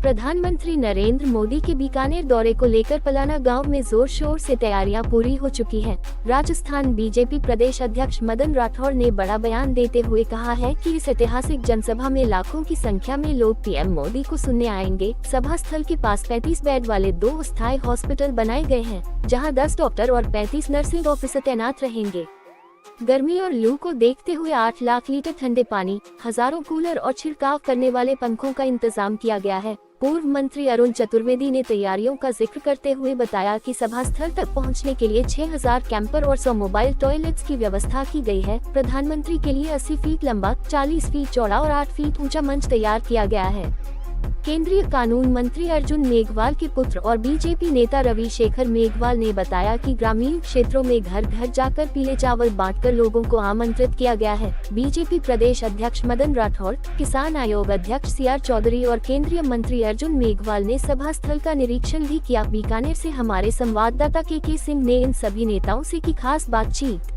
प्रधानमंत्री नरेंद्र मोदी के बीकानेर दौरे को लेकर पलाना गांव में जोर शोर से तैयारियां पूरी हो चुकी हैं। राजस्थान बीजेपी प्रदेश अध्यक्ष मदन राठौड़ ने बड़ा बयान देते हुए कहा है कि इस ऐतिहासिक जनसभा में लाखों की संख्या में लोग पीएम मोदी को सुनने आएंगे। सभा स्थल के पास 35 बेड वाले 2 अस्थायी हॉस्पिटल बनाए गए हैं, जहाँ 10 डॉक्टर और 35 नर्सिंग ऑफिसर तैनात रहेंगे। गर्मी और लू को देखते हुए 8 लाख लीटर ठंडे पानी, हजारों कूलर और छिड़काव करने वाले पंखों का इंतजाम किया गया है। पूर्व मंत्री अरुण चतुर्वेदी ने तैयारियों का जिक्र करते हुए बताया कि सभा स्थल तक पहुंचने के लिए 6000 कैंपर और 100 मोबाइल टॉयलेट्स की व्यवस्था की गई है। प्रधानमंत्री के लिए 80 फीट लंबा, 40 फीट चौड़ा और 8 फीट ऊंचा मंच तैयार किया गया है। केंद्रीय कानून मंत्री अर्जुन मेघवाल के पुत्र और बीजेपी नेता रविशेखर मेघवाल ने बताया कि ग्रामीण क्षेत्रों में घर घर जाकर पीले चावल बांटकर लोगों को आमंत्रित किया गया है। बीजेपी प्रदेश अध्यक्ष मदन राठौड़, किसान आयोग अध्यक्ष सीआर चौधरी और केंद्रीय मंत्री अर्जुन मेघवाल ने सभा स्थल का निरीक्षण भी किया। बीकानेर से हमारे संवाददाता के सिंह ने इन सभी नेताओं से की खास बातचीत।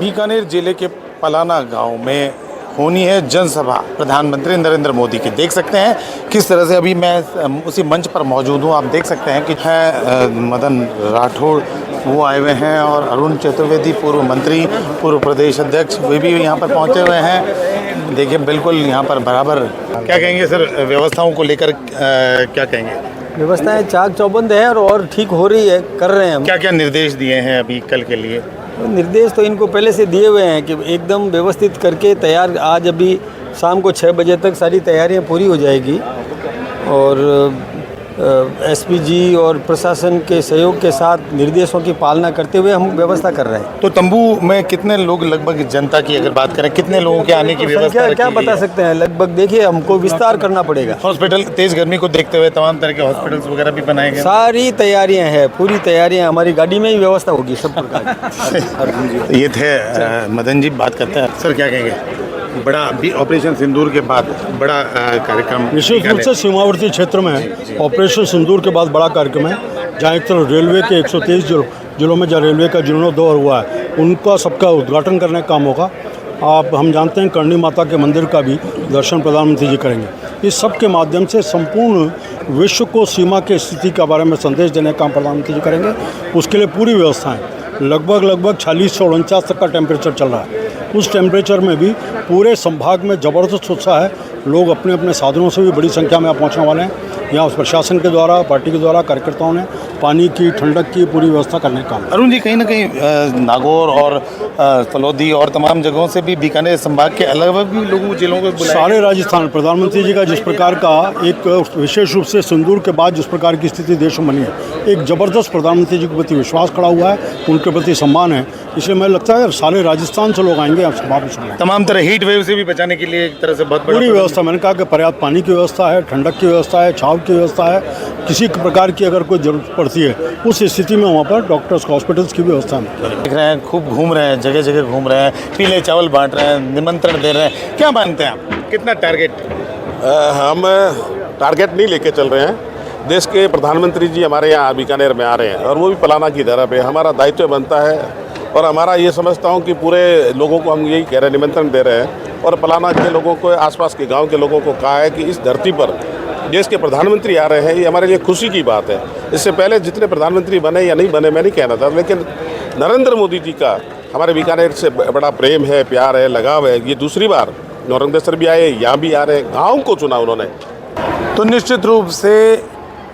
बीकानेर जिले के पलाना गाँव में होनी है जनसभा प्रधानमंत्री नरेंद्र मोदी की। देख सकते हैं किस तरह से अभी मैं उसी मंच पर मौजूद हूँ। आप देख सकते हैं कि है मदन राठौड़ वो आए हुए हैं और अरुण चतुर्वेदी पूर्व मंत्री, पूर्व प्रदेश अध्यक्ष वे भी यहाँ पर पहुँचे हुए हैं। देखिए बिल्कुल यहाँ पर बराबर। क्या कहेंगे सर, व्यवस्थाओं को लेकर क्या कहेंगे? व्यवस्थाएं चाक चौबंद है और ठीक हो रही है, कर रहे हैं हम। क्या क्या निर्देश दिए हैं अभी कल के लिए? निर्देश तो इनको पहले से दिए हुए हैं कि एकदम व्यवस्थित करके तैयार, आज अभी शाम को 6 बजे तक सारी तैयारियां पूरी हो जाएगी और एसपीजी और प्रशासन के सहयोग के साथ निर्देशों की पालना करते हुए हम व्यवस्था कर रहे हैं। तो तंबू में कितने लोग, लगभग जनता की अगर बात करें, कितने लोगों के आने की व्यवस्था? क्या बता सकते हैं, लगभग देखिए हमको विस्तार करना पड़ेगा। हॉस्पिटल तेज गर्मी को देखते हुए तमाम तरह के हॉस्पिटल्स वगैरह भी बनाए गए। सारी तैयारियां हैं, पूरी तैयारियां, हमारी गाड़ी में ही व्यवस्था होगी सब प्रकार। ये थे मदन जी, बात करते हैं। सर क्या कहेंगे? बड़ा अभी ऑपरेशन सिंदूर के बाद बड़ा कार्यक्रम निश्चित रूप से सीमावर्ती क्षेत्र में ऑपरेशन सिंदूर के बाद बड़ा कार्यक्रम है, जहाँ एक तरफ रेलवे के 123 जिलों में जहाँ रेलवे का जीर्णोद्धार हुआ है उनका सबका उद्घाटन करने का काम होगा। आप हम जानते हैं करणी माता के मंदिर का भी दर्शन प्रधानमंत्री जी करेंगे। इस सब के माध्यम से संपूर्ण विश्व को सीमा की स्थिति के बारे में संदेश देने का काम प्रधानमंत्री जी करेंगे। उसके लिए पूरी व्यवस्थाएं, लगभग 46 से 49 तक का टेम्परेचर चल रहा है। उस टेम्परेचर में भी पूरे संभाग में ज़बरदस्त उत्साह है। लोग अपने अपने साधनों से भी बड़ी संख्या में पहुंचने वाले हैं। यहाँ प्रशासन के द्वारा, पार्टी के द्वारा, कार्यकर्ताओं ने पानी की, ठंडक की पूरी व्यवस्था करने का काम। अरुण जी, कहीं ना कहीं नागौर और तलौदी और तमाम जगहों से भी बीकानेर संभाग के अलग अलग भी लोगों जिलों को बुलाया। सारे राजस्थान प्रधानमंत्री जी का जिस प्रकार का एक विशेष रूप से सिंदूर के बाद जिस प्रकार की स्थिति देश में बनी है, एक ज़बरदस्त प्रधानमंत्री जी के प्रति विश्वास खड़ा हुआ है, उनके प्रति सम्मान है। इसलिए मुझे लगता है सारे राजस्थान से लोग आएंगे आप सभा में सुनने। तमाम तरह हीट वेव से भी बचाने के लिए एक तरह से बहुत पूरी व्यवस्था, मैंने कहा कि पर्याप्त पानी की व्यवस्था है, ठंडक की व्यवस्था है, छाव की व्यवस्था है। किसी प्रकार की अगर कोई जरूरत पड़ती है उस स्थिति में वहाँ पर डॉक्टर्स, हॉस्पिटल्स की व्यवस्था है। देख रहे हैं, खूब घूम रहे हैं, जगह जगह घूम रहे हैं, पीले चावल बांट रहे हैं, निमंत्रण दे रहे हैं। क्या मानते हैं आप, कितना टारगेट? हम टारगेट नहीं लेके चल रहे हैं। देश के प्रधानमंत्री जी हमारे यहाँ बीकानेर में आ रहे हैं और वो भी पलाना की धरा पे। हमारा दायित्व बनता है और हमारा ये समझता हूँ कि पूरे लोगों को हम यही कह रहे हैं, निमंत्रण दे रहे हैं और पलाना के लोगों को, आसपास के गांव के लोगों को कहा है कि इस धरती पर देश के प्रधानमंत्री आ रहे हैं, ये हमारे लिए खुशी की बात है। इससे पहले जितने प्रधानमंत्री बने या नहीं बने मैं नहीं कहना था, लेकिन नरेंद्र मोदी जी का हमारे बीकानेर से बड़ा प्रेम है, प्यार है, लगाव है। ये दूसरी बार नौरंगदेसर भी आए, यहाँ भी आ रहे हैं, गाँव को चुना उन्होंने। तो निश्चित रूप से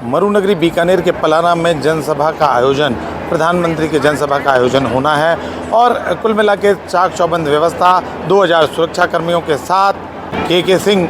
मरुनगरी बीकानेर के पलाना में जनसभा का आयोजन, प्रधानमंत्री के जनसभा का आयोजन होना है और कुल मिला के चाक चौबंद व्यवस्था, 2000 सुरक्षा कर्मियों के साथ के सिंह,